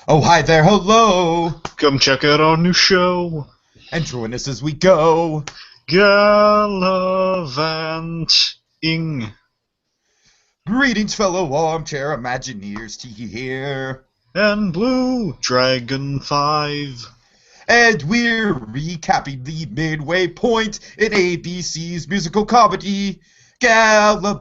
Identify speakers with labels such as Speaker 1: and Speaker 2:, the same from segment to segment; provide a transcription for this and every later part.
Speaker 1: Oh, hi there, hello!
Speaker 2: Come check out our new show,
Speaker 1: And join us as we go.
Speaker 2: Galavanting.
Speaker 1: Greetings, fellow armchair Imagineers, Tiki here.
Speaker 2: And Blue Dragon 5.
Speaker 1: And we're recapping the midway point in ABC's musical comedy, Galavant.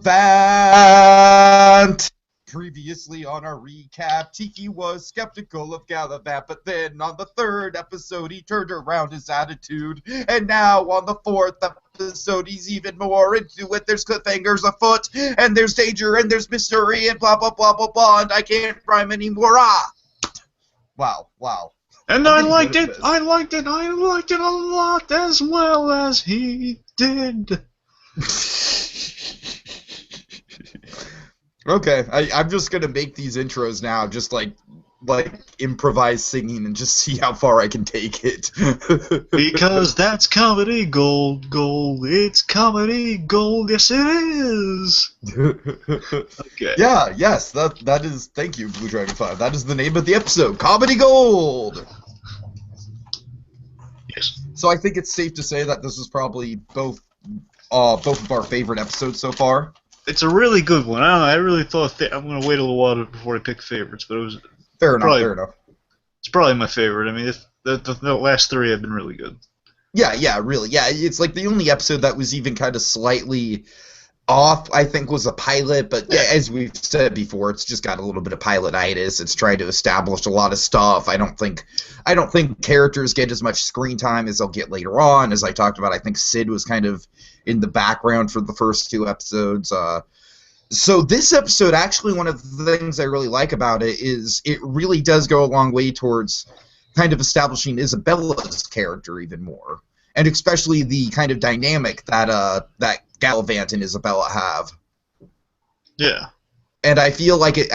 Speaker 1: Previously on our recap, Tiki was skeptical of Galavant, but then on the third episode he turned around his attitude, and now on the fourth episode he's even more into it. There's cliffhangers afoot, and there's danger, and there's mystery, and blah blah blah blah blah, and I can't rhyme anymore. Wow.
Speaker 2: And I liked it a lot as well as he did.
Speaker 1: Okay, I'm just gonna make these intros now, just like improvise singing and just see how far I can take it.
Speaker 2: Because that's comedy gold. It's comedy gold, yes it is. Okay.
Speaker 1: Yeah, yes, that is, thank you, BlueDragonFive. That is the name of the episode, Comedy Gold!
Speaker 2: Yes.
Speaker 1: So I think it's safe to say that this is probably both of our favorite episodes so far.
Speaker 2: It's a really good one. I don't know, I really thought I'm going to wait a little while before I pick favorites, but it was...
Speaker 1: Fair enough.
Speaker 2: It's probably my favorite. I mean, the last three have been really good.
Speaker 1: Yeah, really. Yeah, it's like the only episode that was even kind of slightly off, I think, was a pilot. But yeah, as we've said before, it's just got a little bit of pilotitis. It's trying to establish a lot of stuff. I don't think characters get as much screen time as they'll get later on. As I talked about, I think Sid was kind of in the background for the first two episodes. So this episode, actually, one of the things I really like about it is it really does go a long way towards kind of establishing Isabella's character even more, and especially the kind of dynamic that Galavant and Isabella have.
Speaker 2: Yeah.
Speaker 1: And I feel like it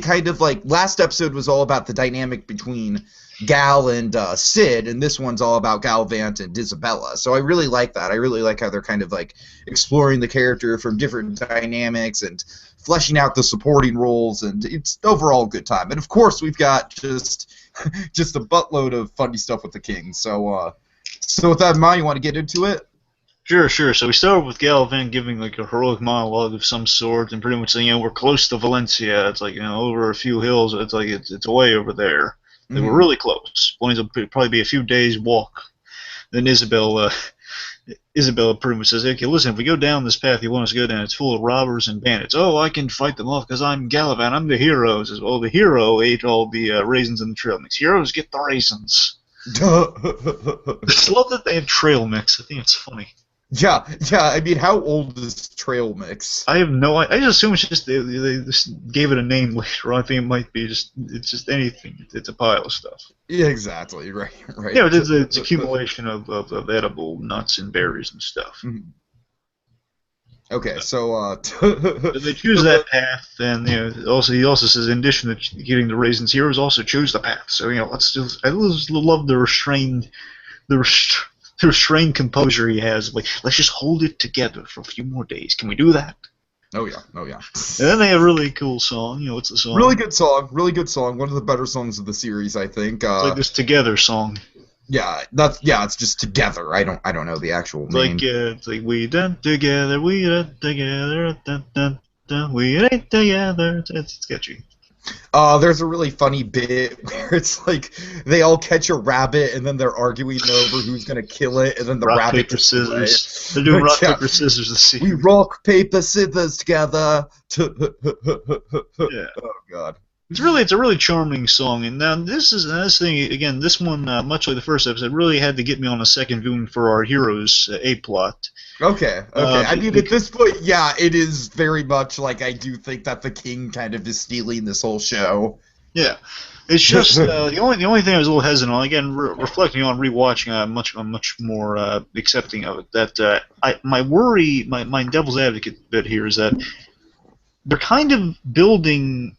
Speaker 1: kind of like last episode was all about the dynamic between Gal and Sid, and this one's all about Galavant and Isabella. So I really like that. I really like how they're kind of like exploring the character from different dynamics and fleshing out the supporting roles, and it's overall a good time. And of course we've got just a buttload of funny stuff with the king. So with that in mind, you want to get into it?
Speaker 2: Sure. So we start with Galavant giving like a heroic monologue of some sort, and pretty much saying, we're close to Valencia. It's like, over a few hills. It's like it's way over there. Like, we're really close. It'll probably be a few days walk. Then Isabella pretty much says, okay, listen, if we go down this path you want us to go down, it's full of robbers and bandits. Oh, I can fight them off because I'm Galavant. I'm the hero. Says, well, the hero ate all the raisins in the trail mix. Heroes get the raisins. I just love that they have trail mix. I think it's funny.
Speaker 1: Yeah. I mean, how old is trail mix?
Speaker 2: I have no idea. I just assume it's just they just gave it a name later. I think it might be it's just anything. It's a pile of stuff.
Speaker 1: Yeah, exactly. Right.
Speaker 2: Yeah, it's accumulation of edible nuts and berries and stuff.
Speaker 1: Mm-hmm. Okay, so
Speaker 2: they choose that path, and he also says, in addition to getting the raisins, heroes also choose the path. So I just love the restrained composure he has. Like, let's just hold it together for a few more days. Can we do that?
Speaker 1: Oh yeah.
Speaker 2: And then they have a really cool song. What's the song?
Speaker 1: Really good song. One of the better songs of the series, I think.
Speaker 2: It's like this Together song.
Speaker 1: Yeah, it's just Together. I don't know the actual name.
Speaker 2: It's like we done together, we done together, dun, dun, dun, we ain't together. It's sketchy.
Speaker 1: There's a really funny bit where it's like they all catch a rabbit and then they're arguing over who's gonna kill it, and then the rabbit
Speaker 2: paper scissors. They're doing rock paper scissors this season.
Speaker 1: We rock paper scissors together. Yeah. Oh God.
Speaker 2: It's a really charming song, and now this thing again. This one, much like the first episode, really had to get me on a second viewing for our heroes A plot.
Speaker 1: Okay. I mean, at this point, yeah, it is very much like I do think that the king kind of is stealing this whole show.
Speaker 2: Yeah, it's just the only thing I was a little hesitant on. Again, reflecting on rewatching, I'm much more accepting of it. That my devil's advocate bit here is that they're kind of building.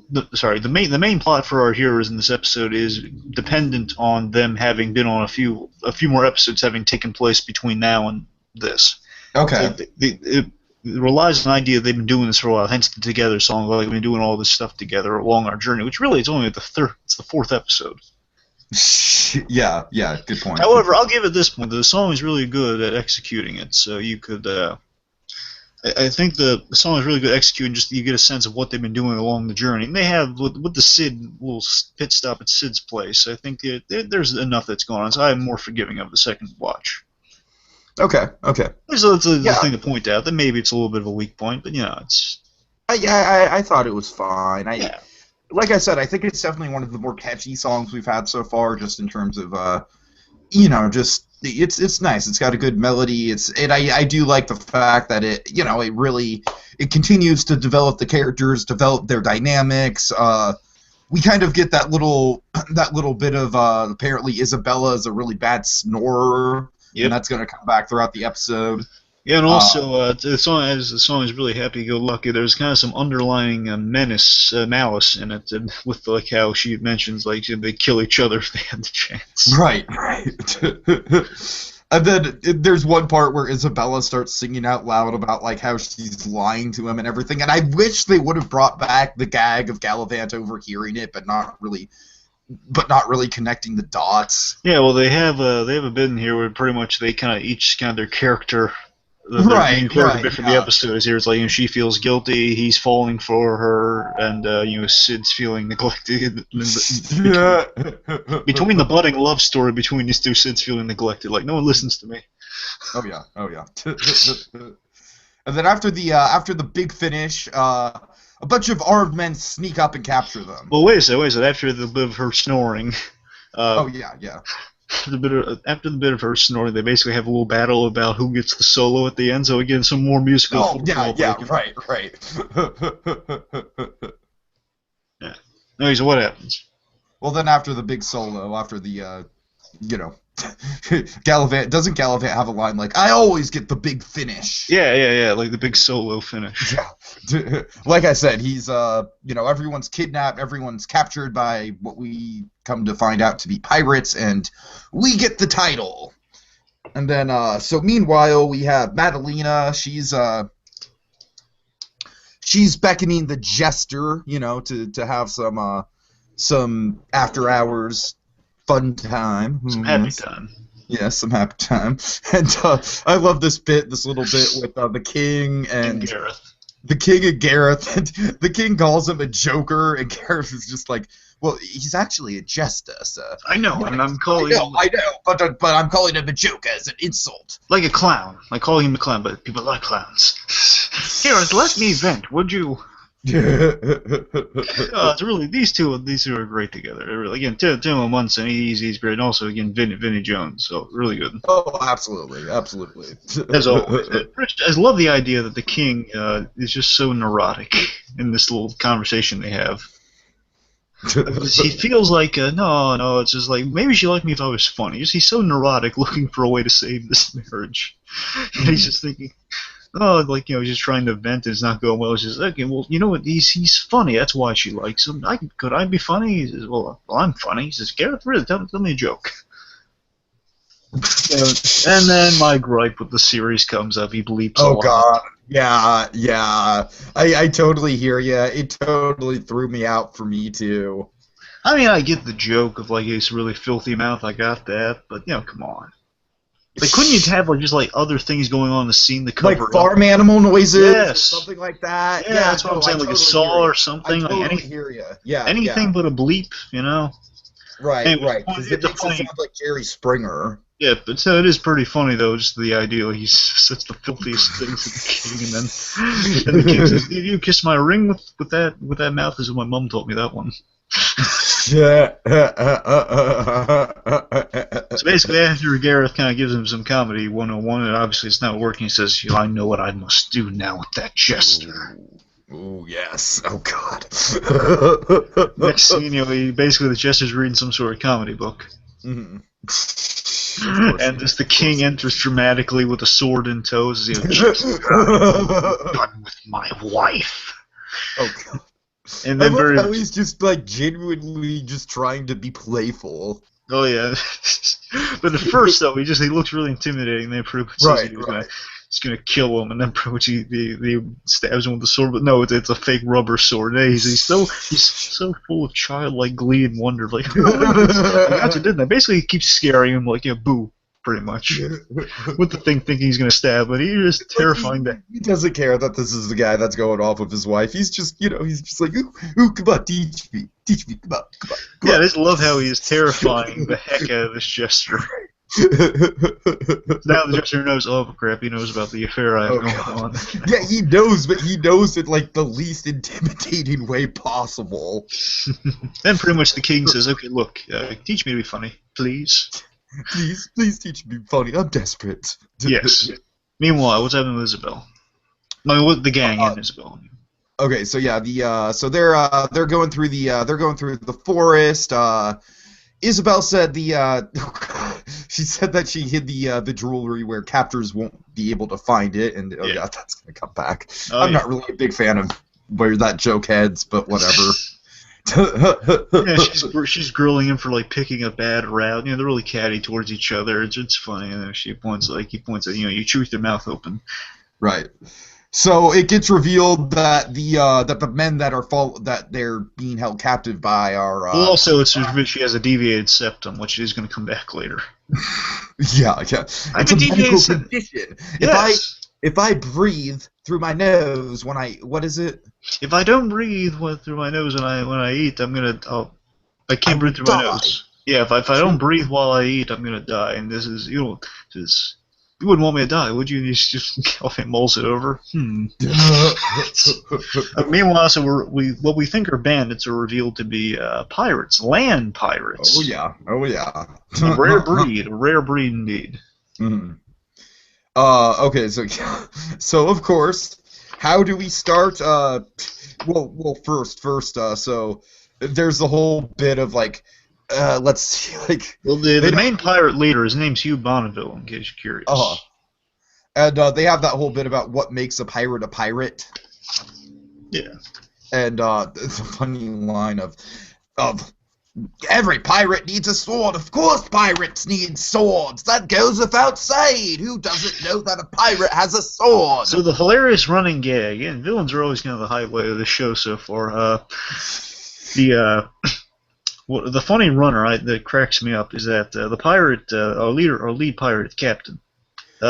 Speaker 2: The main plot for our heroes in this episode is dependent on them having been on a few more episodes having taken place between now and this.
Speaker 1: Okay.
Speaker 2: So it relies on the idea they've been doing this for a while. Hence the Together song, like we've been doing all this stuff together along our journey. Which really, it's only it's the fourth episode.
Speaker 1: Yeah, good point.
Speaker 2: However, I'll give it this point: the song is really good at executing it. So you could, I think the song is really good at executing. Just you get a sense of what they've been doing along the journey. And they have with the Sid little pit stop at Sid's place. I think there's enough that's going on. So I'm more forgiving of the second watch.
Speaker 1: Okay.
Speaker 2: So it's a thing to point out that maybe it's a little bit of a weak point, but it's.
Speaker 1: I thought it was fine. Like I said, I think it's definitely one of the more catchy songs we've had so far, just in terms of, just it's nice. It's got a good melody. I do like the fact that it continues to develop the characters, develop their dynamics. We kind of get that little bit of apparently Isabella is a really bad snorer, and that's going to come back throughout the episode.
Speaker 2: Yeah, and also the song is really happy-go-lucky. There's kind of some underlying malice in it, and with like how she mentions like they kill each other if they had the chance.
Speaker 1: Right. And then there's one part where Isabella starts singing out loud about like how she's lying to him and everything. And I wish they would have brought back the gag of Galavant overhearing it, but not really connecting the dots.
Speaker 2: Yeah, well, they have a bit in here where pretty much they kind of each their character. The main character bit from the episode is here. It's like she feels guilty, he's falling for her, and Sid's feeling neglected. Between the budding love story between these two, Sid's feeling neglected. Like no one listens to me.
Speaker 1: Oh yeah. And then after the big finish, a bunch of armed men sneak up and capture them.
Speaker 2: Well, wait a second. After the bit of her snoring.
Speaker 1: Yeah.
Speaker 2: After the bit of her snoring, they basically have a little battle about who gets the solo at the end. So again, some more musical.
Speaker 1: Oh yeah, right.
Speaker 2: Yeah. Anyways, what happens?
Speaker 1: Well, then after the big solo, after the Galavant have a line like, "I always get the big finish."
Speaker 2: Yeah, like the big solo finish.
Speaker 1: Yeah. Like I said, he's everyone's kidnapped, everyone's captured by what we come to find out to be pirates, and we get the title. And then so meanwhile we have Madalena. She's beckoning the jester, to have some after hours fun time.
Speaker 2: Some happy time.
Speaker 1: Yes, some happy time. And I love this little bit with the king and
Speaker 2: Gareth.
Speaker 1: The king and Gareth. And the king calls him a joker, and Gareth is just like, well, he's actually a jester, sir.
Speaker 2: I know, and I'm calling him...
Speaker 1: I know, but I'm calling him a joker as an insult.
Speaker 2: Like a clown. Like calling him a clown, but people like clowns. Gareth, let me vent, would you? It's really these two are great together. Really, again, Tim Munson, he's great, and also again Vinnie Jones, so really good.
Speaker 1: Oh, absolutely.
Speaker 2: As always, Rich, I love the idea that the king is just so neurotic in this little conversation they have. He feels like no, it's just like maybe she liked me if I was funny. He's so neurotic, looking for a way to save this marriage. And he's just thinking. He's just trying to vent and it's not going well. He's just okay. Well, you know what? He's funny. That's why she likes him. Could I be funny? He says, well, I'm funny. He says, Gareth, really, tell me a joke. And then my gripe with the series comes up. He bleeps a lot.
Speaker 1: Oh God, yeah. I totally hear you. It totally threw me out for me too.
Speaker 2: I mean, I get the joke of like his really filthy mouth. I got that, but come on. Like, couldn't you have other things going on in the scene to cover
Speaker 1: like farm animal noises,
Speaker 2: yes,
Speaker 1: or something like that?
Speaker 2: Yeah, that's what I'm saying, like a saw or something.
Speaker 1: I totally hear you. Yeah,
Speaker 2: anything but a bleep,
Speaker 1: Right,
Speaker 2: anyway,
Speaker 1: right. Because it makes it sound like Jerry Springer.
Speaker 2: Yeah, but so it is pretty funny though. Just the idea he says the filthiest things to the king, and the king says, "Did you kiss my ring with that mouth?" Is what my mom taught me that one.
Speaker 1: Yeah.
Speaker 2: So basically, after Gareth kind of gives him some comedy 101, and obviously it's not working, he says, I know what I must do now with that jester.
Speaker 1: Ooh, yes. Oh, God.
Speaker 2: Next scene, basically the jester's reading some sort of comedy book.
Speaker 1: Mm-hmm.
Speaker 2: And as the king enters dramatically with a sword in tow, says, done with my wife.
Speaker 1: Oh, God.
Speaker 2: And then
Speaker 1: I love how he's just genuinely just trying to be playful.
Speaker 2: Oh yeah, but at first though he looks really intimidating. They prove
Speaker 1: right.
Speaker 2: he's gonna kill him, and then pretty much he stabs him with the sword, but no, it's a fake rubber sword. And he's so full of childlike glee and wonder, like, oh, I got you, didn't I? Basically, he keeps scaring him, like, boo, pretty much, with the thing thinking he's gonna stab, but he is terrifying.
Speaker 1: He doesn't care that this is the guy that's going off with his wife. He's just, he's just like, ooh, come on, teach me, come on.
Speaker 2: Yeah, I just love how he is terrifying the heck out of this jester. Now the jester knows, oh crap, he knows about the affair I have going on.
Speaker 1: Yeah, he knows, but he knows it like the least intimidating way possible.
Speaker 2: Then pretty much the king says, okay, look, teach me to be funny, please.
Speaker 1: Please teach me to be funny. I'm desperate.
Speaker 2: Yes. Meanwhile, what's happening with Isabel? I mean, with the gang and Isabel.
Speaker 1: Okay, so yeah, they're going through the forest. Isabel said she said that she hid the jewelry where captors won't be able to find it, and yeah, that's gonna come back. I'm not really a big fan of where that joke heads, but whatever.
Speaker 2: Yeah, she's grilling him for like picking a bad route. They're really catty towards each other. It's funny, and then he points at you chew with your mouth open.
Speaker 1: Right. So it gets revealed that the men that they're being held captive by are.
Speaker 2: Well, also it's revealed she has a deviated septum, which is going to come back later.
Speaker 1: Yeah. It's a medical condition. Yes. If I breathe through my nose when what is it?
Speaker 2: If I don't breathe through my nose when I eat, I can't breathe through my nose. Yeah, if I don't breathe while I eat, I'm gonna die. And this is you wouldn't want me to die, would you? And he's just mulls it over. Meanwhile, so what we think are bandits are revealed to be pirates, land pirates.
Speaker 1: Oh yeah.
Speaker 2: A rare breed indeed.
Speaker 1: Mm-hmm. Okay, so of course, how do we start? Well, first, so there's the whole bit of like, let's see, like.
Speaker 2: Well, the main pirate leader, his name's Hugh Bonneville, in case you're curious.
Speaker 1: And they have that whole bit about what makes a pirate a pirate.
Speaker 2: Yeah.
Speaker 1: And it's a funny line of. Every pirate needs a sword. Of course pirates need swords. That goes without saying. Who doesn't know that a pirate has a sword?
Speaker 2: So the hilarious running gag, and villains are always kind of the highlight of the show so far. The funny runner that cracks me up is that the pirate, our lead pirate, captain,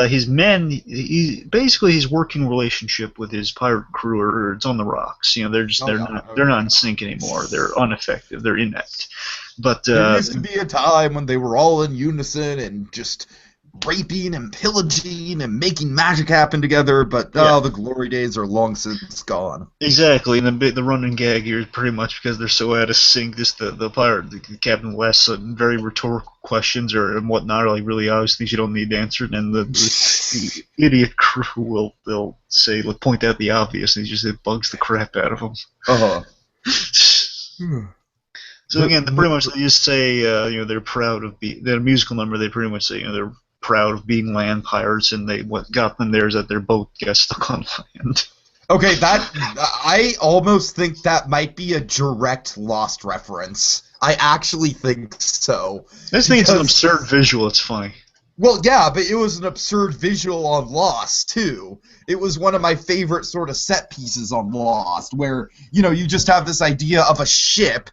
Speaker 2: his men, his working relationship with his pirate crew it's on the rocks. They're not in sync anymore. They're ineffective. They're inept. But
Speaker 1: there used to be a time when they were all in unison and just raping and pillaging and making magic happen together. But the glory days are long since gone.
Speaker 2: Exactly, and the running gag here is pretty much because they're so out of sync. The captain will ask some very rhetorical questions and whatnot, like really obvious things you don't need answered, and the idiot crew will say, point out the obvious, and it bugs the crap out of them. So again, pretty much they just say they're proud of their musical number. They pretty much say they're proud of being land pirates, and what got them there is that their boat got stuck on land.
Speaker 1: Okay, I almost think that might be a direct Lost reference. I actually think so.
Speaker 2: This thing is an absurd visual. It's funny.
Speaker 1: Well, yeah, but it was an absurd visual on Lost, too. It was one of my favorite sort of set pieces on Lost, where, you just have this idea of a ship,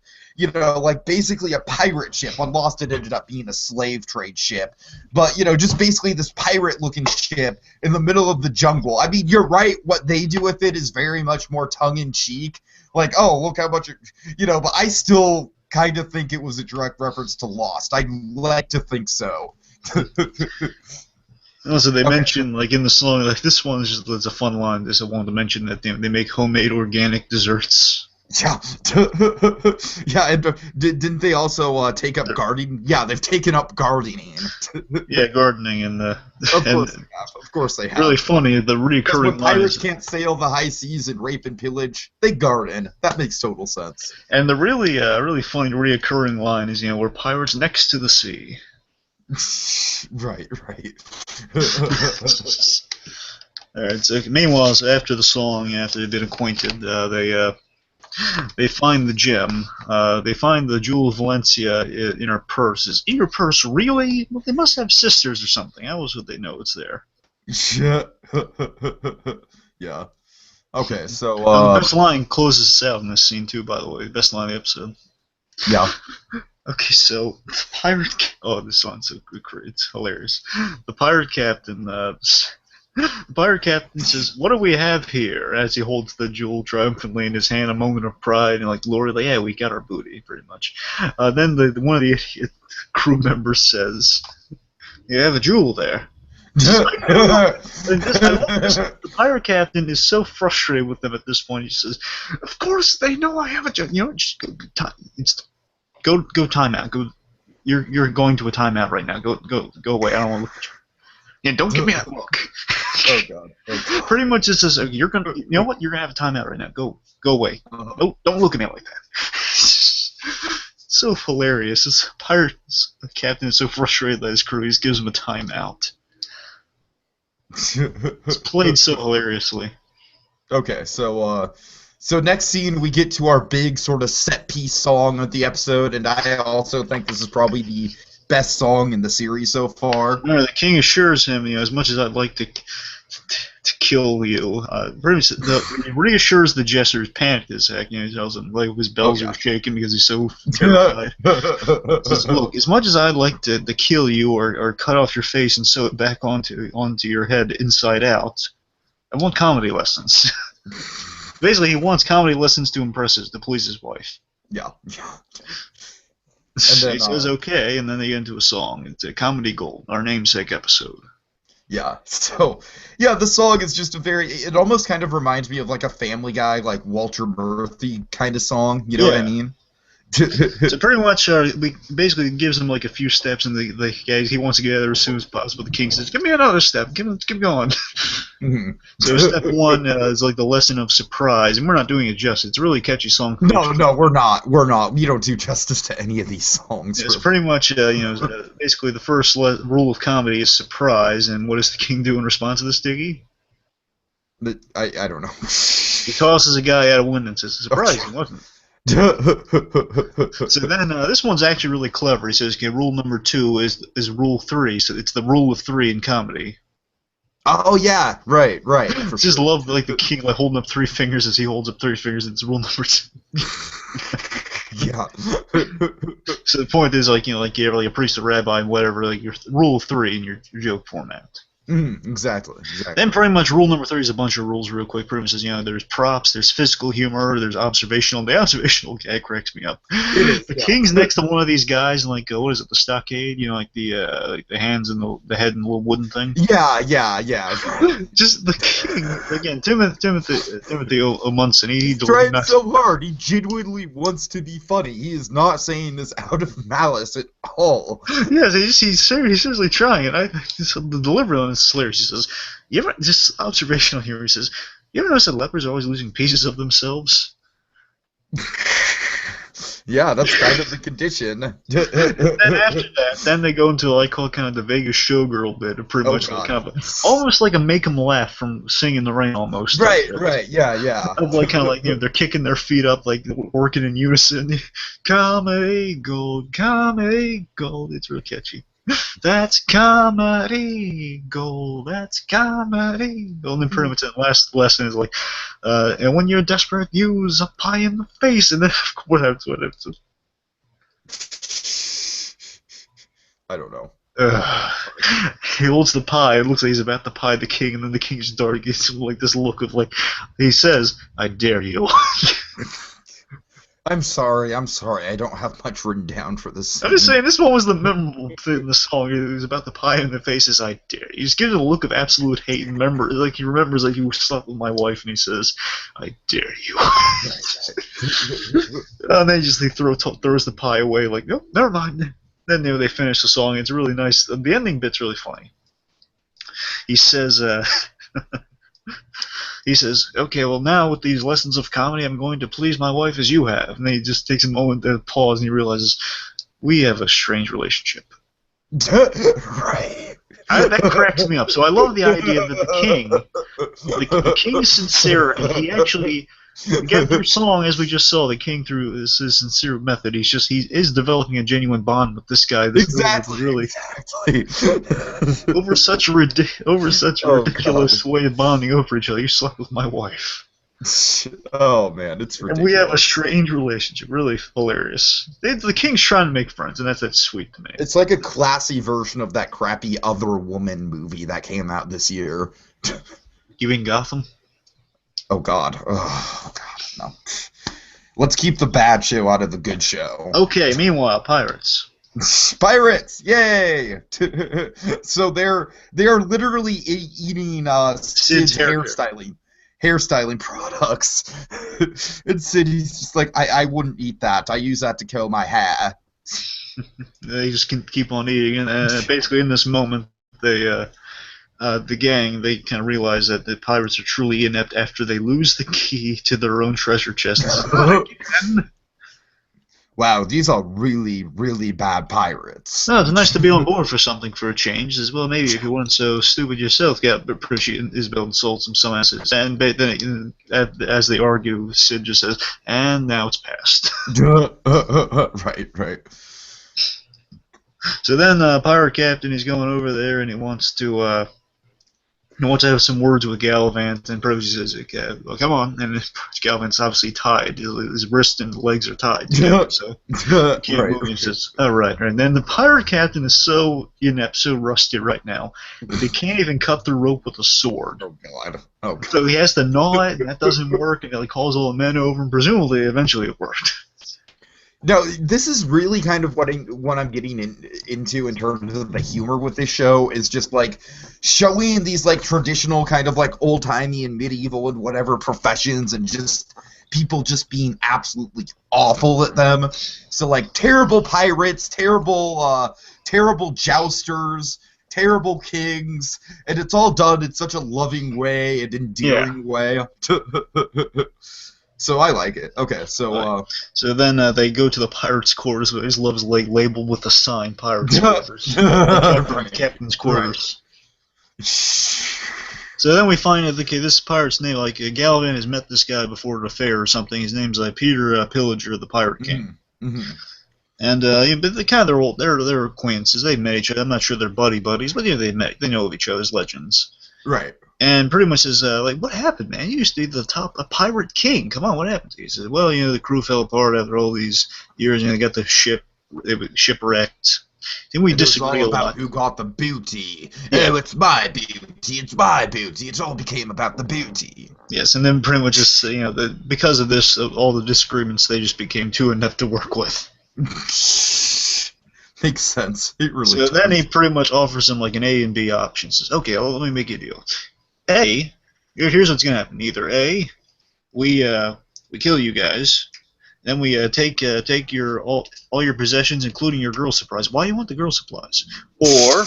Speaker 1: like basically a pirate ship. On Lost, it ended up being a slave trade ship. But, just basically this pirate-looking ship in the middle of the jungle. I mean, you're right, what they do with it is very much more tongue-in-cheek. Like, oh, look how much, but I still kind of think it was a direct reference to Lost. I'd like to think so.
Speaker 2: Also, they mention, like, in the song, like, this one is it's a fun line. I wanted to mention that they make homemade organic desserts.
Speaker 1: Yeah. Yeah, and didn't they also take up gardening? Yeah, they've taken up gardening.
Speaker 2: Yeah, gardening and
Speaker 1: of course they have.
Speaker 2: Really funny, the recurring
Speaker 1: when pirates can't sail the high seas and rape and pillage, they garden. That makes total sense.
Speaker 2: And the really funny reoccurring line is, we're pirates next to the sea.
Speaker 1: Right.
Speaker 2: Alright, so meanwhile, after the song, after they've been acquainted, they find the gem. They find the Jewel of Valencia in her purse. Is your purse really? Well, they must have sisters or something. How else would they know it's there?
Speaker 1: Yeah. Okay, so
Speaker 2: The best line closes us out in this scene too. By the way, best line of the episode.
Speaker 1: yeah.
Speaker 2: Okay, so the pirate. Oh, this sounds so good. It's hilarious. The pirate captain. The pirate captain says, "What do we have here?" As he holds the jewel triumphantly in his hand, a moment of pride, and like glory, like, "Yeah, we got our booty, pretty much." Then one of the idiot crew members says, "You have a jewel there." I love this. The pirate captain is so frustrated with them at this point. He says, "Of course they know I have a jewel. You know, just go timeout. Go. You're going to a timeout right now. Go away. I don't want to look at you. Yeah, don't give me that look."
Speaker 1: Oh god. Okay.
Speaker 2: Pretty much it says, "You're gonna. You know what? You're gonna have a timeout right now. Go away. Don't look at me like that." So hilarious. This pirate captain is so frustrated that his crew he gives him a timeout. It's played so hilariously.
Speaker 1: Okay, so next scene we get to our big sort of set piece song of the episode, and I also think this is probably the best song in the series so far.
Speaker 2: The king assures him, as much as I'd like to kill you, he reassures the jester who's panicked as heck. He tells him like his bells are shaking because he's so terrified. Says, "Look, as much as I'd like to kill you or cut off your face and sew it back onto your head inside out, I want comedy lessons." Basically, he wants comedy lessons to please his wife.
Speaker 1: Yeah.
Speaker 2: Then, he says okay, and then they get into a song. It's a Comedy Gold, our namesake episode.
Speaker 1: Yeah, so, yeah, the song is just it almost kind of reminds me of like a Family Guy, like Walter Murphy kind of song, you know what I mean?
Speaker 2: So pretty much, we basically gives him like a few steps, and the guy he wants to get out of there as soon as possible. The king says, "Give me another step. Keep going."
Speaker 1: Mm-hmm.
Speaker 2: So step one is like the lesson of surprise, and we're not doing it justice. It's a really catchy song.
Speaker 1: No, we're not. We don't do justice to any of these songs.
Speaker 2: It's pretty much, basically the first rule of comedy is surprise, and what does the king do in response to this, Diggy?
Speaker 1: I don't know.
Speaker 2: He tosses a guy out a window and says, "Surprising, wasn't it?" So then this one's actually really clever. He says, "Okay, rule number 2 is rule 3." So it's the rule of 3 in comedy.
Speaker 1: Oh yeah, right.
Speaker 2: Just love like the king like holding up 3 fingers as he holds up 3 fingers. It's rule number 2.
Speaker 1: Yeah.
Speaker 2: So the point is like you have like a priest, a rabbi, and whatever. Like your rule of 3 in your joke format.
Speaker 1: Exactly.
Speaker 2: Then pretty much rule number 3 is a bunch of rules real quick. Pretty much says, there's props, there's physical humor, there's observational. The observational guy cracks me up. The king's next to one of these guys, and like, what is it, the stockade? Like the hands and the head and the little wooden thing?
Speaker 1: Yeah.
Speaker 2: Just the king, again, Timothy O'Munson,
Speaker 1: he's trying so hard. He genuinely wants to be funny. He is not saying this out of malice at all.
Speaker 2: Yes, he's seriously trying it. The delivery on this hilarious. He says, "You ever just observational humor?" He says, "You ever notice that lepers are always losing pieces of themselves?"
Speaker 1: Yeah, that's kind of the condition.
Speaker 2: And then after that, then they go into what I call kind of the Vegas showgirl bit, or pretty much like kind of almost like a make 'em laugh from Sing in the Rain, almost.
Speaker 1: Right, yeah.
Speaker 2: Like kind of like they're kicking their feet up, like working in unison. Comedy gold, comedy gold. It's real catchy. That's comedy gold. That's comedy gold. And then pretty much the last lesson is like, and when you're desperate, use a pie in the face. And then what happens?
Speaker 1: I don't know.
Speaker 2: He holds the pie. It looks like he's about to pie the king, and then the king's daughter gets like this look of like, he says, "I dare you."
Speaker 1: I'm sorry. I don't have much written down for this.
Speaker 2: I'm just saying, this one was the memorable thing in the song. It was about the pie in the face. Is "I dare." He just gives it a look of absolute hate, and like he remembers like he slept with my wife, and he says, "I dare you." And then he throws the pie away, like, "Nope, never mind." Then they finish the song. It's really nice. The ending bit's really funny. He says, He says, "Okay, well now with these lessons of comedy, I'm going to please my wife as you have." And then he just takes a moment to pause, and he realizes we have a strange relationship.
Speaker 1: Right.
Speaker 2: That cracks me up. So I love the idea that the king's sincerity, he actually Again, through song, as we just saw, the king through his sincere method, he is developing a genuine bond with this guy.
Speaker 1: Exactly.
Speaker 2: Over such a ridiculous way of bonding over each other. You slept with my wife.
Speaker 1: Oh man, it's ridiculous.
Speaker 2: And we have a strange relationship. Really hilarious. The king's trying to make friends, and that's sweet to me.
Speaker 1: It's like a classy version of that crappy Other Woman movie that came out this year.
Speaker 2: You mean Gotham?
Speaker 1: Oh God. Oh God. No. Let's keep the bad show out of the good show.
Speaker 2: Okay. Meanwhile, pirates.
Speaker 1: Pirates! Yay! So they're literally eating Sid's hairstyling products. And Sid, he's just like, I wouldn't eat that. I use that to comb my hair.
Speaker 2: They just can keep on eating, and basically in this moment, the gang, they kind of realize that the pirates are truly inept after they lose the key to their own treasure chest.
Speaker 1: Wow, these are really, really bad pirates.
Speaker 2: No, it's nice to be on board for something for a change. As well, maybe if you weren't so stupid yourself, get appreciate Isabel and sold some assets. And then, as they argue, Sid just says, "And now it's past."
Speaker 1: Right.
Speaker 2: So then, pirate captain is going over there, and he wants to have some words with Galavant, and Percy says, well, come on. And Galavant's obviously tied. His wrists and legs are tied together, so he can't move. He says, oh, right. And then the pirate captain is so inept, so rusty right now, that he can't even cut the rope with a sword.
Speaker 1: Oh, God.
Speaker 2: So he has to gnaw it, and that doesn't work, and he calls all the men over, and presumably, eventually it worked.
Speaker 1: No, this is really kind of what I'm getting into in terms of the humor with this show, is just like showing these like traditional kind of like old-timey and medieval and whatever professions, and just people just being absolutely awful at them. So like terrible pirates, terrible jousters, terrible kings, and it's all done in such a loving way and endearing way. So I like it. Okay, so
Speaker 2: so then they go to the pirates' quarters. His love is labeled with a sign, pirates' quarters, captain's quarters. Right. So then we find out, okay, this pirate's name, like Galavant has met this guy before at a fair or something. His name's Peter Pillager, the Pirate King. Mm-hmm. And but they're acquaintances. They met each other. I'm not sure they're buddies, but they met. They know of each other's legends.
Speaker 1: Right.
Speaker 2: And pretty much says, what happened, man? You used to be a pirate king. Come on, what happened to you? He says, well, the crew fell apart after all these years, and they got the ship, they were shipwrecked. Then we disagree a lot.
Speaker 1: About who got the booty. Yeah. Oh, it's my booty. It's my booty. It all became about the booty.
Speaker 2: Yes, and then pretty much just, because of this, all the disagreements, they just became too inept to work with.
Speaker 1: Makes sense. It really
Speaker 2: does. Then he pretty much offers them like an A and B option. Says, okay, well, let me make you a deal. A, here's what's gonna happen. Either A, we kill you guys, then we take all your possessions, including your girl supplies. Why do you want the girl supplies? Or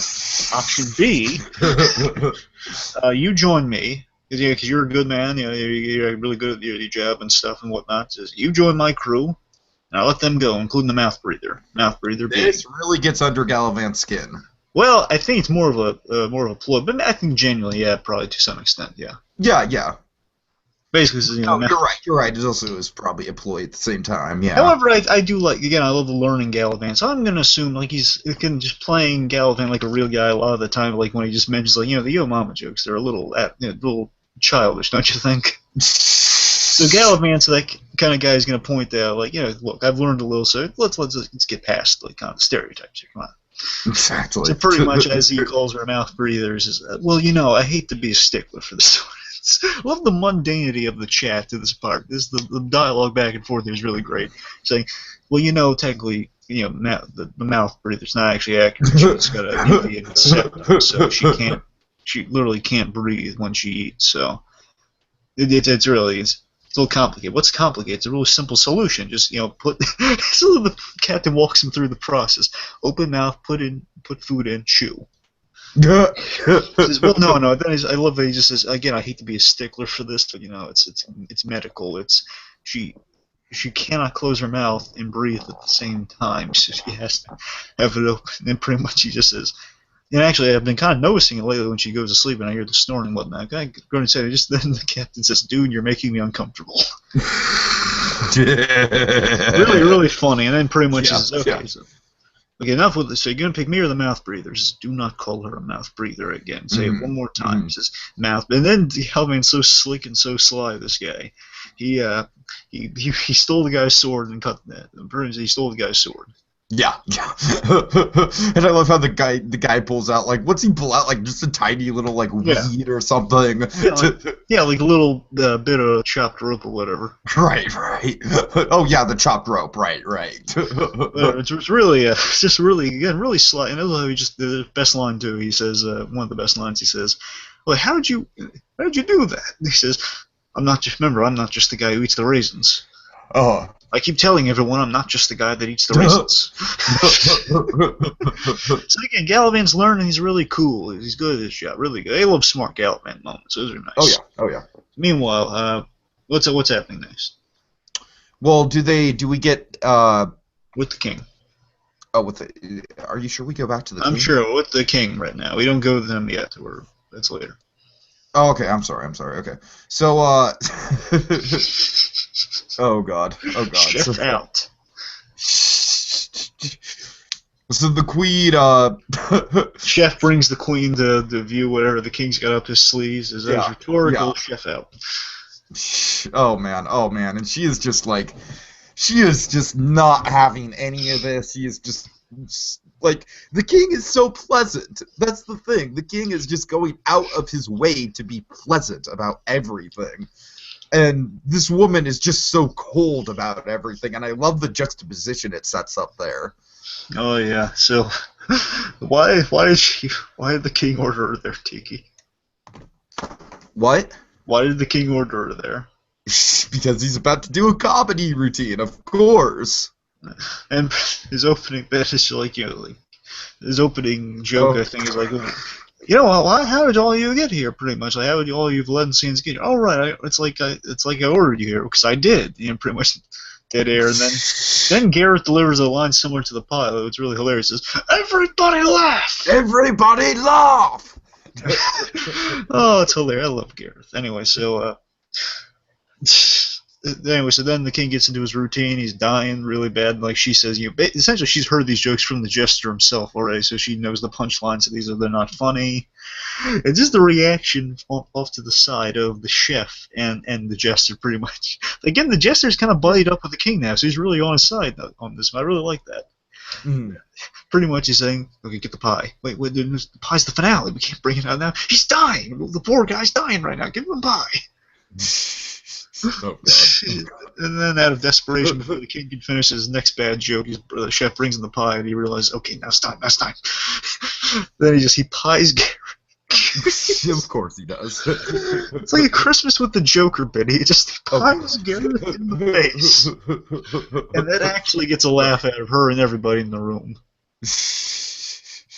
Speaker 2: option B, you join me because you're a good man. You're really good at your job and stuff and whatnot. Says you join my crew, and I let them go, including the mouth breather.
Speaker 1: This really gets under Galavant's skin.
Speaker 2: Well, I think it's more of a ploy, but I think genuinely, yeah, probably to some extent, yeah.
Speaker 1: Yeah.
Speaker 2: Basically,
Speaker 1: you're right. It also is probably a ploy at the same time, yeah.
Speaker 2: However, I do like, again, I love the learning Galavant, so I'm gonna assume like he's just playing Galavant like a real guy a lot of the time, like when he just mentions like the Yo Mama jokes, they're a little childish, don't you think? So Galavant's that kind of guy is gonna point out like, look, I've learned a little, so let's get past like kind of stereotypes here. Come on.
Speaker 1: Exactly.
Speaker 2: So pretty much, as he calls her mouth breathers, is well, I hate to be a stickler for this. Love the mundanity of the chat to this part. The dialogue back and forth is really great. Saying, well, technically, the mouth breather's not actually accurate. She's got an Indian septum, so she literally can't breathe when she eats. So it's really. It's a little complicated. What's complicated? It's a really simple solution. Just put. So the captain walks him through the process. Open mouth, put food in, chew. Says, well, no. Then I love that he just says again. I hate to be a stickler for this, but it's medical. She cannot close her mouth and breathe at the same time. So she has to have it open. And pretty much he just says, And actually, I've been kind of noticing it lately when she goes to sleep and I hear the snoring and whatnot. I go and say, just then the captain says, "Dude, you're making me uncomfortable." Really, really funny. And then pretty much he says, "Okay, so okay, enough with this. So you're gonna pick me or the mouth breather?" He says, "Do not call her a mouth breather again. Say it one more time." He says, "Mouth." And then Hellman's so slick and so sly. This guy, he stole the guy's sword and cut that. He stole the guy's sword.
Speaker 1: Yeah. And I love how the guy pulls out, like, what's he pull out? Like, just a tiny little, like, weed or something.
Speaker 2: Like a little bit of chopped rope or whatever.
Speaker 1: Right. Oh, yeah, the chopped rope. Right.
Speaker 2: It's really, it's just really, again, really sly. And he just, the best line, too, he says, one of the best lines, he says, "Well, how did you do that?" And he says, I'm not just the guy who eats the raisins.
Speaker 1: Oh.
Speaker 2: I keep telling everyone I'm not just the guy that eats the raisins. So again, Galavant's learning. He's really cool. He's good at his job. Really good. I love smart Galavant moments. Those are nice.
Speaker 1: Oh yeah.
Speaker 2: Meanwhile, what's happening next?
Speaker 1: Well, do we get
Speaker 2: with the king?
Speaker 1: Oh, are you sure we go back to the king?
Speaker 2: I'm sure with the king right now. We don't go to them yet. That's later.
Speaker 1: Oh, okay. I'm sorry. Okay. So, oh god.
Speaker 2: Chef out.
Speaker 1: So the queen,
Speaker 2: Chef brings the queen to view whatever the king's got up his sleeves. Is rhetorical. Chef out.
Speaker 1: Oh man, and she is just not having any of this. He is just like, the king is so pleasant. That's the thing. The king is just going out of his way to be pleasant about everything. And this woman is just so cold about everything, and I love the juxtaposition it sets up there.
Speaker 2: Oh yeah. So why did the king order her there, Tiki?
Speaker 1: What?
Speaker 2: Why did the king order her there?
Speaker 1: Because he's about to do a comedy routine, of course.
Speaker 2: And his opening bit is like, his opening joke, I think, is like, how did all of you get here? Pretty much, like, how did all you Valencians get here? Oh, right, it's like I ordered you here because I did. Pretty much dead air, and then Gareth delivers a line similar to the pilot. It's really hilarious. He says, "Everybody laugh!
Speaker 1: Everybody laugh!"
Speaker 2: Oh, it's hilarious. I love Gareth. Anyway, so then the king gets into his routine. He's dying really bad. Like she says, essentially she's heard these jokes from the jester himself already, so she knows the punchlines. So they're not funny. And just the reaction off to the side of the chef and the jester, pretty much. Again, the jester's kind of buddied up with the king now, so he's really on his side on this. I really like that. Pretty much he's saying, "Okay, get the pie. Wait, the pie's the finale. We can't bring it out now. He's dying. The poor guy's dying right now. Give him pie."
Speaker 1: Oh, God.
Speaker 2: And then, out of desperation, before the king can finish his next bad joke, the chef brings him the pie, and he realizes, okay, now it's time. Then he pies Gareth.
Speaker 1: Of course he does.
Speaker 2: It's like a Christmas with the Joker bit. He just pies Gareth in the face. And that actually gets a laugh out of her and everybody in the room.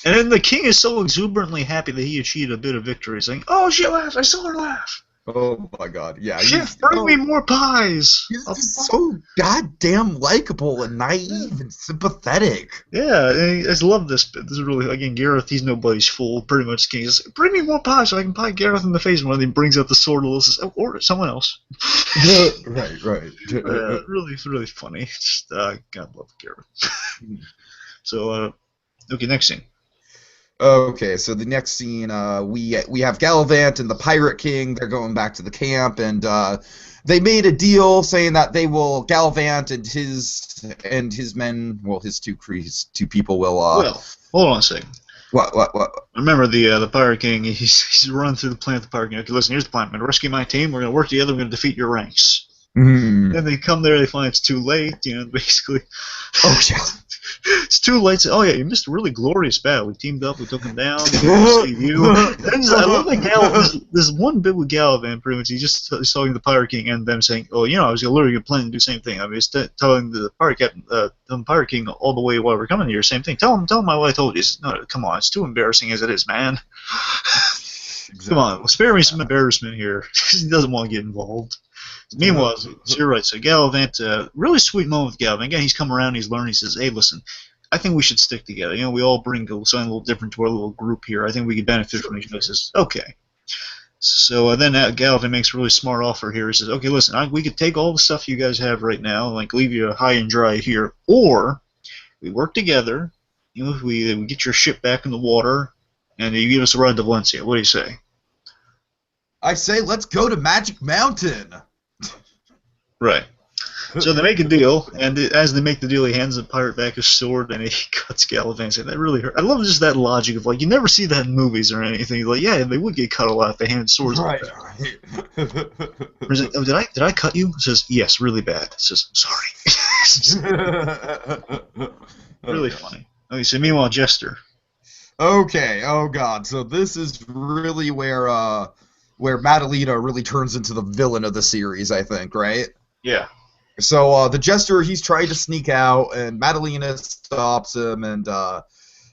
Speaker 2: And then the king is so exuberantly happy that he achieved a bit of victory, saying, "Oh, she laughed. I saw her laugh.
Speaker 1: Oh my God! Yeah,
Speaker 2: Chef, bring me more pies."
Speaker 1: He's just so goddamn likable and naive and sympathetic.
Speaker 2: Yeah, and I just love this bit. This is really, again, Gareth. He's nobody's fool. Pretty much, King says, "Bring me more pies so I can pie Gareth in the face." And when he brings out the sword, and says, "Oh, order someone else."
Speaker 1: Right.
Speaker 2: Really, really funny. Just, God love Gareth. So, okay, next scene.
Speaker 1: Okay, so the next scene, we have Galavant and the Pirate King. They're going back to the camp, and they made a deal saying that they will Galavant and his men, well, his two people will.
Speaker 2: Well, hold on a second.
Speaker 1: What?
Speaker 2: Remember the Pirate King? He's running through the plan. The Pirate King. Okay, listen. Here's the plan. I'm going to rescue my team. We're going to work together. We're going to defeat your ranks. Then they come there. They find it's too late. Basically.
Speaker 1: Oh yeah.
Speaker 2: It's too late. Oh yeah, you missed a really glorious battle. We teamed up. We took him down. I love that There's one bit with Galavant, pretty much. He's talking to the Pirate King and them saying, "Oh, I was literally planning to do the same thing." I mean, he's telling the Pirate Captain, the Pirate King, all the way while we're coming here, same thing. Tell him what I told you. No, come on, it's too embarrassing as it is, man. Exactly. Come on, spare me some embarrassment here. He doesn't want to get involved. Meanwhile, so you're right. So Galavant, really sweet moment with Galavant. Again, he's come around, he's learned. He says, "Hey, listen, I think we should stick together. You know, we all bring something a little different to our little group here. I think we could benefit from each other. He says, okay. So then Galavant makes a really smart offer here. He says, okay, listen, we could take all the stuff you guys have right now, like leave you high and dry here, or we work together. You know, we get your ship back in the water, and you give us a ride to Valencia. What do you say?
Speaker 1: I say let's go to Magic Mountain.
Speaker 2: Right. So they make a deal, and as they make the deal, he hands the pirate back his sword, and he cuts Galavant. That really hurt. I love just that logic of, like, you never see that in movies or anything. Like, yeah, they would get cut a lot if they handed swords.
Speaker 1: Right.
Speaker 2: Or is it, oh, did I cut you? It says, yes, really bad. It says, sorry. Really funny. Okay, so meanwhile, Jester.
Speaker 1: Okay. Oh God. So this is really where Madalena really turns into the villain of the series, I think. Right.
Speaker 2: Yeah.
Speaker 1: So the Jester, he's trying to sneak out, and Madalena stops him, and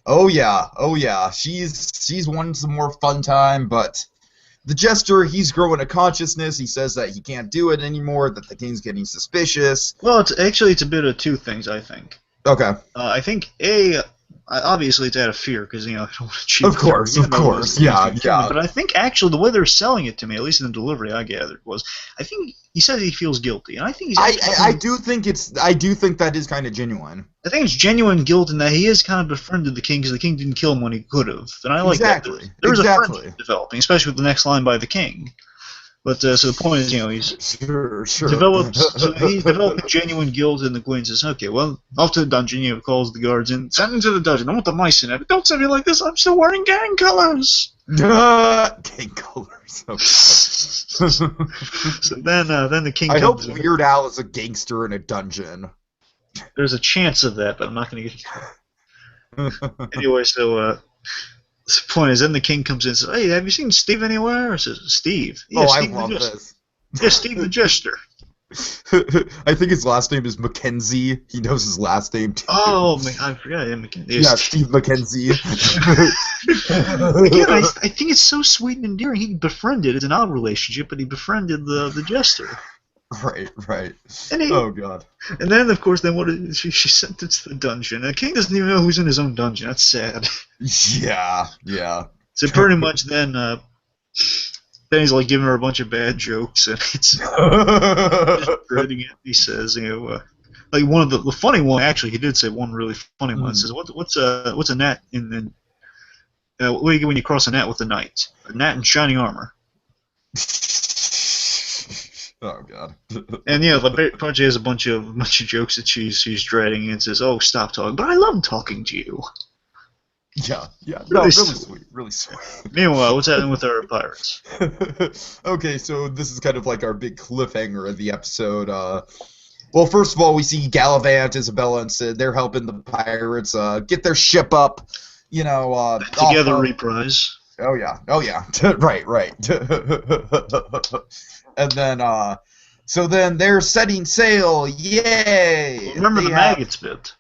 Speaker 1: oh yeah, she's wanting some more fun time, but the Jester, he's growing a consciousness. He says that he can't do it anymore, that the king's getting suspicious.
Speaker 2: Well, it's a bit of two things, I think.
Speaker 1: Okay.
Speaker 2: I think obviously it's out of fear because I don't want to cheat.
Speaker 1: Of course, yeah.
Speaker 2: But I think actually the way they're selling it to me, at least in the delivery I gathered, was I think he says he feels guilty, and I think he's. I do think that is kind of genuine. I think it's genuine guilt in that he has kind of befriended the king because the king didn't kill him when he could have, and I like that. There's a friendship developing, especially with the next line by the king. But so the point is, he's he's developing genuine guilt, and the queen says, "Okay, well, off to the dungeon." Calls the guards in, send them to the dungeon. I want the mice in it. But don't send me like this. I'm still wearing gang colors.
Speaker 1: Gang colors. Okay.
Speaker 2: So then the king.
Speaker 1: I hope Weird Al is a gangster in a dungeon.
Speaker 2: There's a chance of that, but I'm not going to get. Anyway, so. The point is, then the king comes in and says, "Hey, have you seen Steve anywhere?" I says, "Steve." Yeah, Steve
Speaker 1: I love this.
Speaker 2: Yeah, Steve the Jester.
Speaker 1: I think his last name is Mackenzie. He knows his last name too.
Speaker 2: Oh, I forgot. Yeah, Mackenzie.
Speaker 1: Yeah, Steve Mackenzie.
Speaker 2: Again, I think it's so sweet and endearing. He befriended. It's an odd relationship, but he befriended the Jester.
Speaker 1: Right.
Speaker 2: Oh
Speaker 1: God.
Speaker 2: And then, of course, she sent it to the dungeon. And the king doesn't even know who's in his own dungeon. That's sad.
Speaker 1: Yeah.
Speaker 2: So pretty much then he's like giving her a bunch of bad jokes, and it's just dreading it. He says, like one of the funny one. Actually, he did say one really funny one. He says, "What's a gnat in what do you get when you cross a gnat with a knight? A gnat in shining armor."
Speaker 1: Oh God.
Speaker 2: And the Punch has a bunch of jokes that she's dreading and says, "Oh, stop talking." But I love talking to you.
Speaker 1: Yeah. Really sweet.
Speaker 2: Meanwhile, what's happening with our pirates?
Speaker 1: Okay, so this is kind of like our big cliffhanger of the episode. Well, first of all, we see Galavant, Isabella, and Sid. They're helping the pirates get their ship up.
Speaker 2: Together reprise.
Speaker 1: Oh yeah. Right. And then, so then they're setting sail. Yay!
Speaker 2: Remember the maggots bit.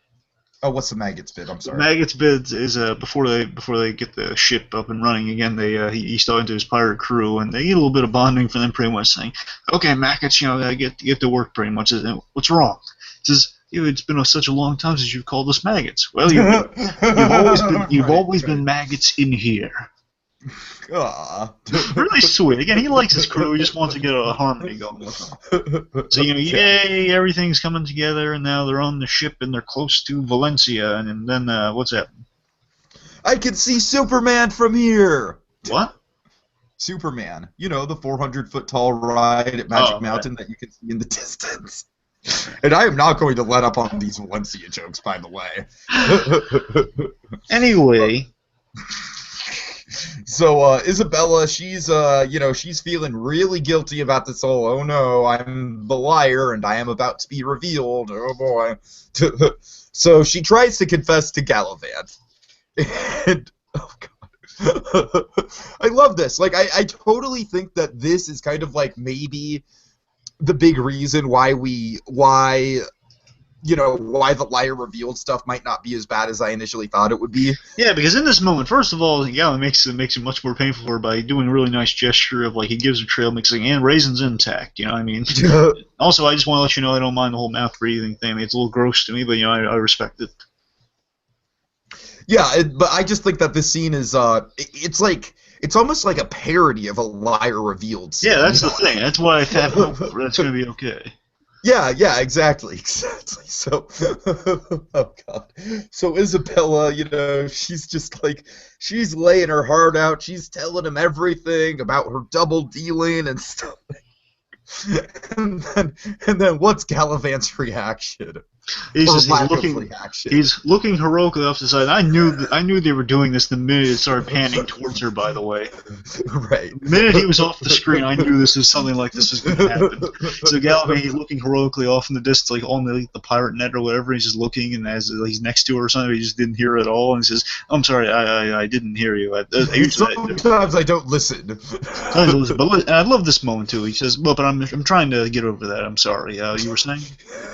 Speaker 1: Oh, what's the maggots bit? I'm sorry.
Speaker 2: The maggots bit is before they get the ship up and running again. He's talking to his pirate crew, and they get a little bit of bonding from them, pretty much saying, "Okay, maggots, get to work." Pretty much. What's wrong? He says, "It's been such a long time since you've called us maggots." Well, you've always been maggots in here. Really sweet. Again, he likes his crew. He just wants to get a harmony going with them. So yay, everything's coming together, and now they're on the ship and they're close to Valencia. And then what's happening?
Speaker 1: I can see Superman from here.
Speaker 2: What?
Speaker 1: Superman. The 400-foot tall ride at Magic Mountain that you can see in the distance. And I am not going to let up on these Valencia jokes, by the way.
Speaker 2: Anyway.
Speaker 1: So Isabella, she's she's feeling really guilty about this whole, oh no, I'm the liar and I am about to be revealed. Oh boy. So she tries to confess to Galavant. And oh god. I love this. Like I totally think that this is kind of like maybe the big reason why the liar revealed stuff might not be as bad as I initially thought it would be.
Speaker 2: Yeah, because in this moment, first of all, it makes it much more painful for her by doing a really nice gesture of, like, he gives her trail mixing and raisins intact, I mean. Also, I just want to let you know I don't mind the whole mouth breathing thing. I mean, it's a little gross to me, but, I respect it.
Speaker 1: Yeah, but I just think that this scene is it's almost like a parody of a liar revealed scene.
Speaker 2: Yeah, that's the thing. That's why I have hope that's going to be okay.
Speaker 1: Yeah, exactly. So, oh god. So Isabella, she's just like, she's laying her heart out. She's telling him everything about her double dealing and stuff. And then what's Galavant's reaction?
Speaker 2: He's looking heroically off to the side. I knew they were doing this the minute it started panning towards her. By the way,
Speaker 1: right.
Speaker 2: The minute he was off the screen, I knew this was something like this was going to happen. So Galavant, he's looking heroically off in the distance, like on the pirate net or whatever. He's just looking, and as he's next to her or something, he just didn't hear her at all, and he says, "I'm sorry, I didn't hear you."
Speaker 1: Sometimes I don't listen.
Speaker 2: But I love this moment too. He says, "Well, but I'm trying to get over that. I'm sorry." You were saying?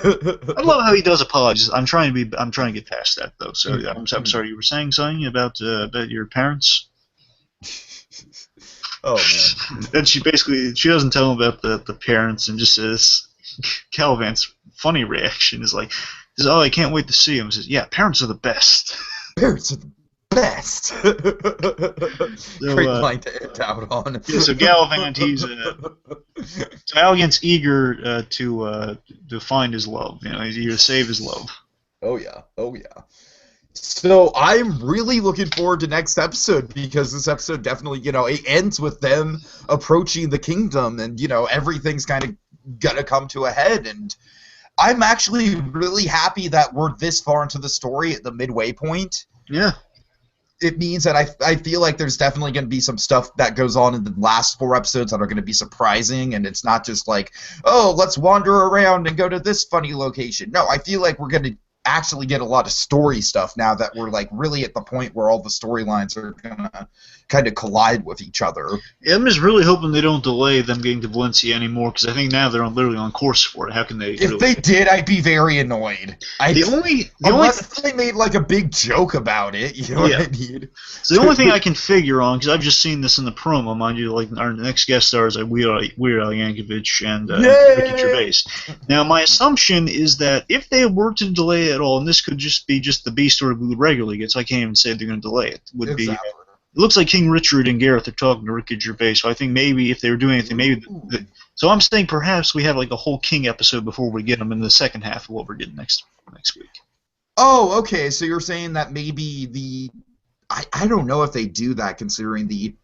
Speaker 2: I love how he does apologize. I'm trying to get past that though. So I'm sorry. You were saying something about your parents.
Speaker 1: Oh man.
Speaker 2: And she doesn't tell him about the parents and just says, Galavant's funny reaction is like, "Oh, I can't wait to see him." He says, "Yeah, parents are the best."
Speaker 1: Parents are the best. So, great line to end out on.
Speaker 2: Yeah, so Galavant, so Galgant's eager to find his love. He's eager to save his love.
Speaker 1: Oh yeah. So I'm really looking forward to next episode, because this episode definitely, it ends with them approaching the kingdom, and everything's kind of gonna come to a head, and I'm actually really happy that we're this far into the story at the midway point.
Speaker 2: Yeah.
Speaker 1: It means that I feel like there's definitely going to be some stuff that goes on in the last 4 episodes that are going to be surprising, and it's not just like, oh, let's wander around and go to this funny location. No, I feel like we're going to actually get a lot of story stuff now that we're like really at the point where all the storylines are going to kind of collide with each other.
Speaker 2: Yeah, I'm just really hoping they don't delay them getting to Valencia anymore, because I think now they're literally on course for it. How can they?
Speaker 1: If they did, I'd be very annoyed. Unless they made like a big joke about it, you know what I mean?
Speaker 2: So the only thing I can figure on, because I've just seen this in the promo, mind you, like our next guest stars are Weird Al Yankovic and Ricky Gervais. Now, my assumption is that if they were to delay it at all, and this could just be the B story we would regularly get, so I can't even say they're going to delay it. It looks like King Richard and Gareth are talking to Ricky Gervais, so I think maybe if they were doing anything, so I'm saying perhaps we have like a whole King episode before we get them in the second half of what we're getting next week.
Speaker 1: Oh, okay. So you're saying that maybe I don't know if they do that, considering the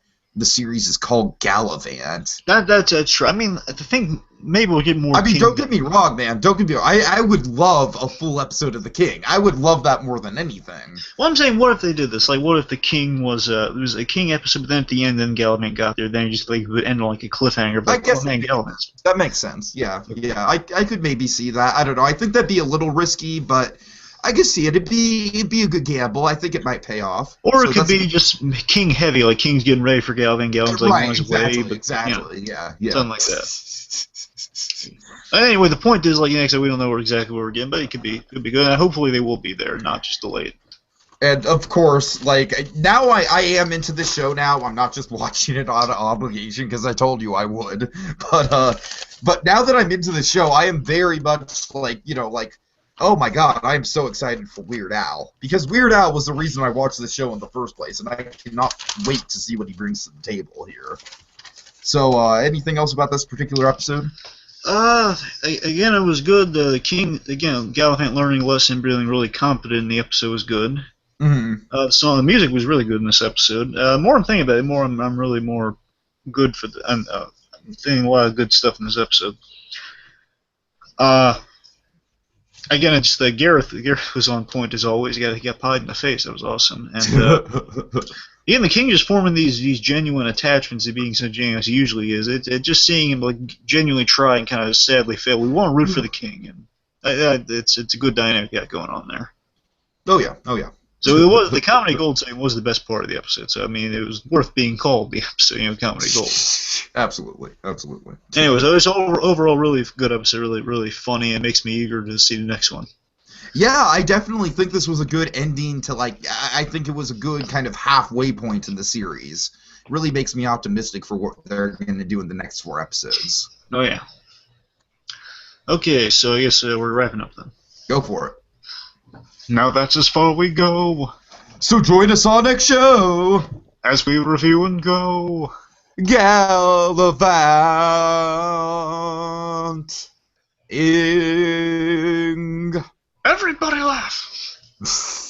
Speaker 1: series is called Galavant.
Speaker 2: That's true. I mean, the thing, maybe we'll get more.
Speaker 1: I mean, don't get me wrong, man. Don't get me wrong. I would love a full episode of The King. I would love that more than anything.
Speaker 2: Well, I'm saying, what if they did this? Like, what if The King was it was a King episode, but then at the end, then Galavant got there, then you just would end on like a cliffhanger. But
Speaker 1: I guess that makes sense. Yeah. I could maybe see that. I don't know. I think that'd be a little risky, but I could see it. It'd be a good gamble. I think it might pay off.
Speaker 2: Or it could be just King heavy, like King's getting ready for Galavant. Galavant's like on his way, but
Speaker 1: exactly. Yeah.
Speaker 2: Something like that. Anyway, the point is, like Nick said, we don't know exactly where we're getting, but it could be good. And hopefully, they will be there, not just delayed.
Speaker 1: And of course, like now, I am into the show now. I'm not just watching it out of obligation, because I told you I would. But now that I'm into the show, I am very much like, oh my god, I am so excited for Weird Al. Because Weird Al was the reason I watched the show in the first place, and I cannot wait to see what he brings to the table here. So, anything else about this particular episode?
Speaker 2: Again, it was good. The King, again, Galavant learning a lesson, being really competent in the episode was good.
Speaker 1: Mm-hmm.
Speaker 2: The song, the music was really good in this episode. More I'm thinking about it, more I'm really more good for I'm thinking a lot of good stuff in this episode. Again, it's Gareth was on point as always. He got pied in the face. That was awesome. And even the King just forming these genuine attachments to being so genuine as he usually is. It just seeing him like genuinely try and kind of sadly fail. We want to root for the King, and it's a good dynamic got going on there.
Speaker 1: Oh yeah.
Speaker 2: So it was the comedy gold segment was the best part of the episode. So I mean, it was worth being called the episode, comedy gold.
Speaker 1: Absolutely.
Speaker 2: Anyways, it was overall really good episode, really funny, and makes me eager to see the next one.
Speaker 1: Yeah, I definitely think this was a good ending to I think it was a good kind of halfway point in the series. It really makes me optimistic for what they're going to do in the next 4 episodes.
Speaker 2: Oh yeah. Okay, so I guess we're wrapping up then.
Speaker 1: Go for it.
Speaker 2: Now that's as far we go.
Speaker 1: So join us on next show
Speaker 2: as we review and go.
Speaker 1: Galavant. Ing.
Speaker 2: Everybody laugh.